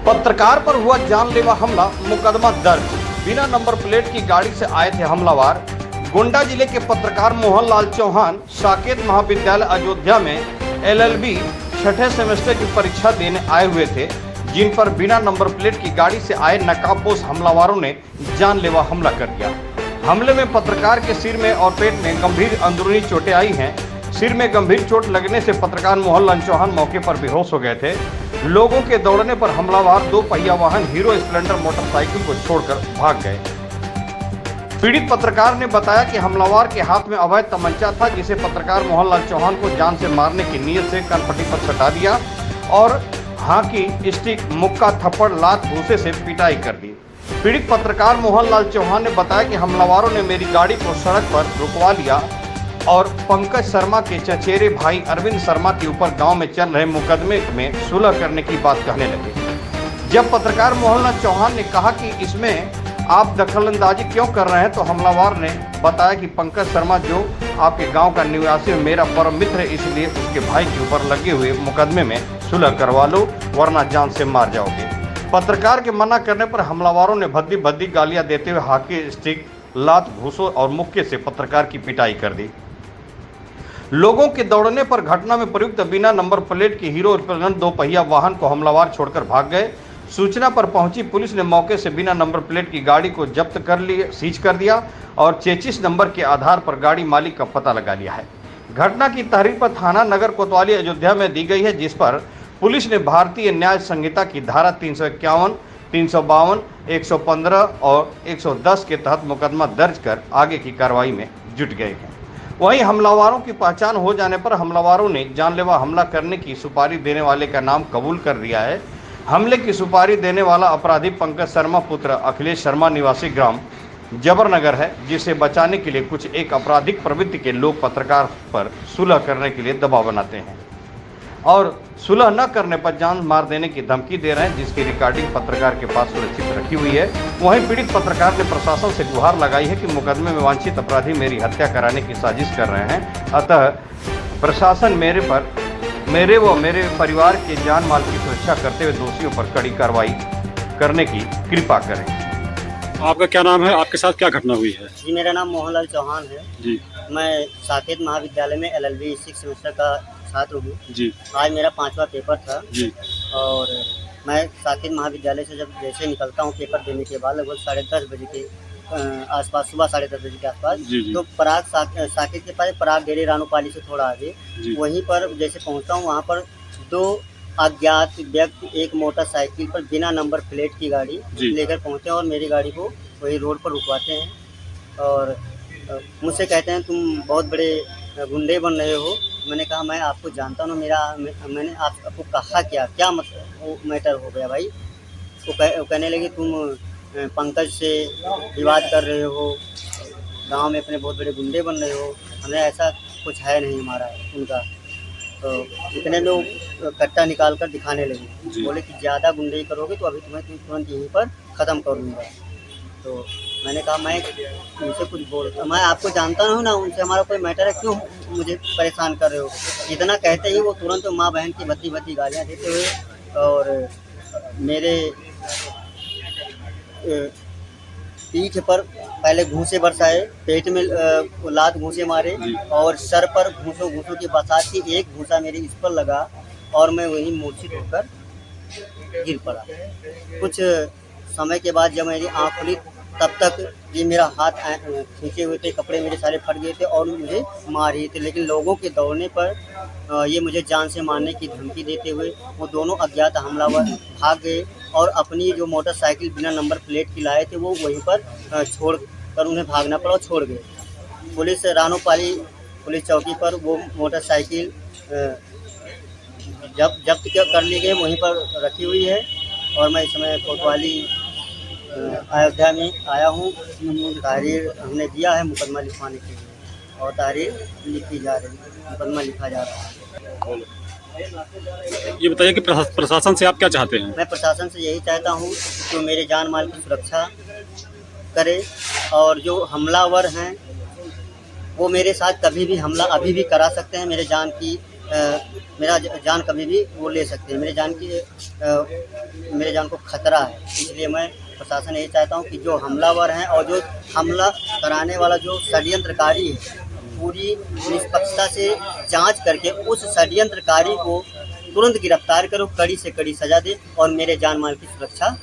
पत्रकार पर हुआ जानलेवा हमला, मुकदमा दर्ज। बिना नंबर प्लेट की गाड़ी से आए थे हमलावर। गोंडा जिले के पत्रकार मोहनलाल चौहान साकेत महाविद्यालय अयोध्या में एलएलबी छठे सेमेस्टर की परीक्षा देने आए हुए थे, जिन पर बिना नंबर प्लेट की गाड़ी से आए नकाबपोश हमलावरों ने जानलेवा हमला कर दिया। हमले में पत्रकार के सिर में और पेट में गंभीर अंदरूनी चोटें आई हैं। सिर में गंभीर चोट लगने से पत्रकार मोहनलाल चौहान मौके पर बेहोश हो गए थे। लोगों के दौड़ने पर हमलावर 2 पहिया वाहन हीरो स्प्लेंडर मोटरसाइकिल को छोड़कर भाग गए। पीड़ित पत्रकार ने बताया कि हमलावर के हाथ में अवैध तमंचा था, जिसे पत्रकार मोहनलाल चौहान को जान से मारने की नीयत से कनपट्टी पर सटा दिया और हाकी, स्टिक, मुक्का, थप्पड़, लात, घूंसे से पिटाई कर दी। पीड़ित पत्रकार मोहनलाल चौहान ने बताया कि हमलावरों ने मेरी गाड़ी को सड़क पर रुकवा लिया और पंकज शर्मा के चचेरे भाई अरविंद शर्मा के ऊपर गांव में चल रहे मुकदमे में सुलह करने की बात कहने लगे। जब पत्रकार मोहनलाल चौहान ने कहा कि इसमें आप दखलंदाजी क्यों कर रहे हैं, तो हमलावर ने बताया कि पंकज शर्मा जो आपके गांव का निवासी है, मेरा परम मित्र है, इसलिए उसके भाई के ऊपर लगे हुए मुकदमे में सुलह करवा लो, वरना जान से मार जाओगे। पत्रकार के मना करने पर हमलावरों ने भद्दी भद्दी गालियां देते हुए हाकी, स्टिक, लात, घूंसों और मुक्के से पत्रकार की पिटाई कर दी। लोगों के दौड़ने पर घटना में प्रयुक्त बिना नंबर प्लेट की हीरो स्प्लेंडर 2 पहिया वाहन को हमलावर छोड़कर भाग गए। सूचना पर पहुंची पुलिस ने मौके से बिना नंबर प्लेट की गाड़ी को जब्त कर लिए, सीज कर दिया और चेचिस नंबर के आधार पर गाड़ी मालिक का पता लगा लिया है। घटना की तहरीर पर थाना नगर कोतवाली अयोध्या में दी गई है, जिस पर पुलिस ने भारतीय न्याय संहिता की धारा 351, 352, 115 और 110 के तहत मुकदमा दर्ज कर आगे की कार्रवाई में जुट गए हैं। वहीं हमलावरों की पहचान हो जाने पर हमलावरों ने जानलेवा हमला करने की सुपारी देने वाले का नाम कबूल कर लिया है। हमले की सुपारी देने वाला अपराधी पंकज शर्मा पुत्र अखिलेश शर्मा निवासी ग्राम जबरनगर है, जिसे बचाने के लिए कुछ एक आपराधिक प्रवृत्ति के लोग पत्रकार पर सुलह करने के लिए दबाव बनाते हैं और सुलह न करने पर जान मार देने की धमकी दे रहे हैं, जिसकी रिकॉर्डिंग पत्रकार के पास सुरक्षित रखी हुई है। वहीं पीड़ित पत्रकार ने प्रशासन से गुहार लगाई है कि मुकदमे में वांछित अपराधी मेरी हत्या कराने की साजिश कर रहे हैं, अतः प्रशासन मेरे व मेरे परिवार के जान माल की सुरक्षा करते हुए दोषियों पर कड़ी कार्रवाई करने की कृपा करें। आपका क्या नाम है, आपके साथ क्या घटना हुई है? जी, मेरा नाम मोहनलाल चौहान है जी। मैं साकेत महाविद्यालय में एलएलबी 6 सेमेस्टर का छात्र हूँ जी। आज मेरा 5वां पेपर था जी। और मैं साकेत महाविद्यालय से जब जैसे निकलता हूँ पेपर देने के बाद लगभग 10:30 बजे के आसपास, सुबह 10:30 बजे के आसपास, तो पराग साकेत के पास पराग डेरे रानोपाली से थोड़ा आगे, वहीं पर जैसे पहुँचता हूँ, वहाँ पर 2 अज्ञात व्यक्ति एक मोटरसाइकिल पर बिना नंबर प्लेट की गाड़ी लेकर पहुँचे और मेरी गाड़ी को वही रोड पर रुकवाते हैं और मुझसे कहते हैं तुम बहुत बड़े गुंडे बन रहे हो। मैंने कहा मैं आपको जानता हूँ, मैंने आपको कहा क्या मतलब मैटर हो गया भाई। वो कहने लगे तुम पंकज से विवाद कर रहे हो, गांव में अपने बहुत बड़े गुंडे बन रहे हो। हमें ऐसा कुछ है नहीं हमारा उनका। तो इतने में वो कट्टा निकाल कर दिखाने लगे, बोले कि ज़्यादा गुंडे करोगे तो अभी तुम्हें तुरंत यहीं पर ख़त्म कर दूँगा। तो मैंने कहा मैं उनसे कुछ बोलता, मैं आपको जानता हूँ ना, उनसे हमारा कोई मैटर है, क्यों मुझे परेशान कर रहे हो। इतना कहते ही वो तुरंत माँ बहन की भद्दी गालियाँ देते हुए और मेरे पीठ पर पहले घूंसे बरसाए, पेट में लात घूंसे मारे और सर पर घूंसों की बरसात थी। एक घूंसा मेरे इस पर लगा और मैं वहीं मूर्छित होकर गिर पड़ा। कुछ समय के बाद जब मेरी आँख खुली तब तक ये मेरा हाथ खींचे हुए थे, कपड़े मेरे सारे फट गए थे और मुझे मार रहे थे। लेकिन लोगों के दौड़ने पर ये मुझे जान से मारने की धमकी देते हुए वो दोनों अज्ञात हमलावर भाग गए और अपनी जो मोटरसाइकिल बिना नंबर प्लेट की लाए थे वो वहीं पर छोड़ कर उन्हें भागना पड़ा और छोड़ गए। पुलिस रानोपाली पुलिस चौकी पर वो मोटरसाइकिल जब्त कर ली गई, वहीं पर रखी हुई है और मैं इस समय कोतवाली अयोध्या में आया हूँ। तहरीर हमने दिया है मुकदमा लिखवाने के लिए और तहरीर लिखी जा रही है, मुकदमा लिखा जा रहा है। ये बताइए कि प्रशासन से आप क्या चाहते हैं? मैं प्रशासन से यही चाहता हूँ कि मेरे जान माल की सुरक्षा करे और जो हमलावर हैं वो मेरे साथ कभी भी हमला अभी भी करा सकते हैं, मेरे जान की मेरा जान कभी भी वो ले सकते हैं, मेरे जान को खतरा है। इसलिए मैं प्रशासन यही चाहता हूँ कि जो हमलावर हैं और जो हमला कराने वाला जो षड्यंत्रकारी है, पूरी निष्पक्षता से जांच करके उस षड्यंत्रकारी को तुरंत गिरफ्तार करो, कड़ी से कड़ी सजा दे और मेरे जान माल की सुरक्षा